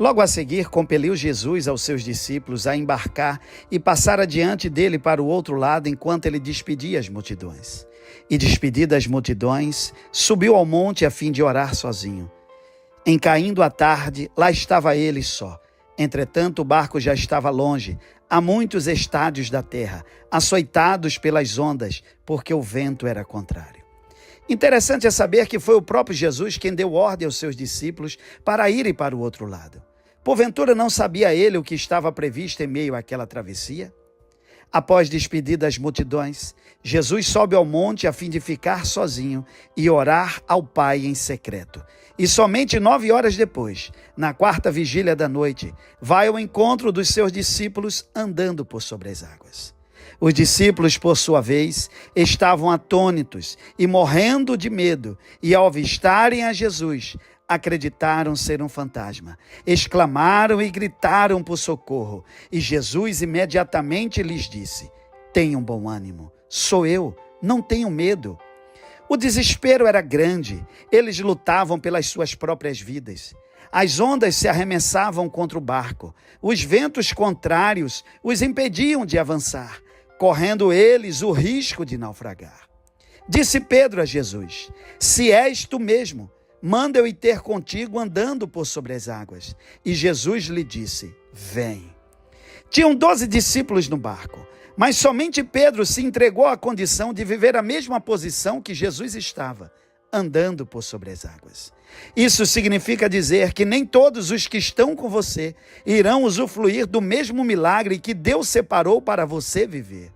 Logo a seguir, compeliu Jesus aos seus discípulos a embarcar e passar adiante dele para o outro lado enquanto ele despedia as multidões. E despedidas as multidões, subiu ao monte a fim de orar sozinho. Em caindo a tarde, lá estava ele só. Entretanto, o barco já estava longe, a muitos estádios da terra, açoitados pelas ondas, porque o vento era contrário. Interessante é saber que foi o próprio Jesus quem deu ordem aos seus discípulos para irem para o outro lado. Porventura não sabia ele o que estava previsto em meio àquela travessia? Após despedir das multidões, Jesus sobe ao monte a fim de ficar sozinho e orar ao Pai em secreto. E somente 9 horas depois, na 4ª vigília da noite, vai ao encontro dos seus discípulos andando por sobre as águas. Os discípulos, por sua vez, estavam atônitos e morrendo de medo, e ao avistarem a Jesus, acreditaram ser um fantasma. Exclamaram e gritaram por socorro, e Jesus imediatamente lhes disse: tenham bom ânimo, sou eu, não tenham medo. O desespero era grande, eles lutavam pelas suas próprias vidas. As ondas se arremessavam contra o barco, os ventos contrários os impediam de avançar, correndo eles o risco de naufragar. Disse Pedro a Jesus: se és tu mesmo, manda eu ir ter contigo andando por sobre as águas. E Jesus lhe disse: vem. Tinham 12 discípulos no barco, mas somente Pedro se entregou à condição de viver a mesma posição que Jesus estava, andando por sobre as águas. Isso significa dizer que nem todos os que estão com você irão usufruir do mesmo milagre que Deus separou para você viver.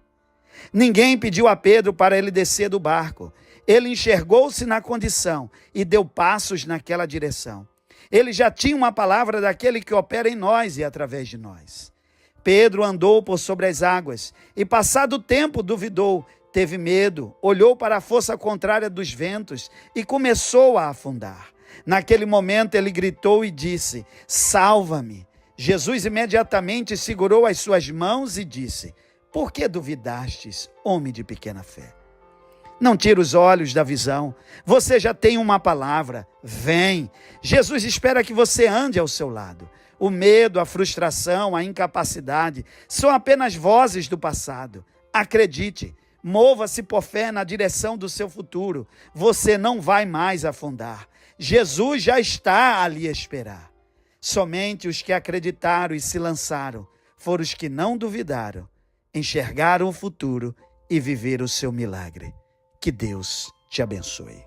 Ninguém pediu a Pedro para ele descer do barco. Ele enxergou-se na condição e deu passos naquela direção. Ele já tinha uma palavra daquele que opera em nós e através de nós. Pedro andou por sobre as águas e, passado o tempo, duvidou, teve medo, olhou para a força contrária dos ventos e começou a afundar. Naquele momento ele gritou e disse: salva-me. Jesus imediatamente segurou as suas mãos e disse: por que duvidastes, homem de pequena fé? Não tire os olhos da visão. Você já tem uma palavra. Vem. Jesus espera que você ande ao seu lado. O medo, a frustração, a incapacidade são apenas vozes do passado. Acredite, mova-se por fé na direção do seu futuro. Você não vai mais afundar. Jesus já está ali a esperar. Somente os que acreditaram e se lançaram foram os que não duvidaram, enxergaram o futuro e viveram o seu milagre. Que Deus te abençoe.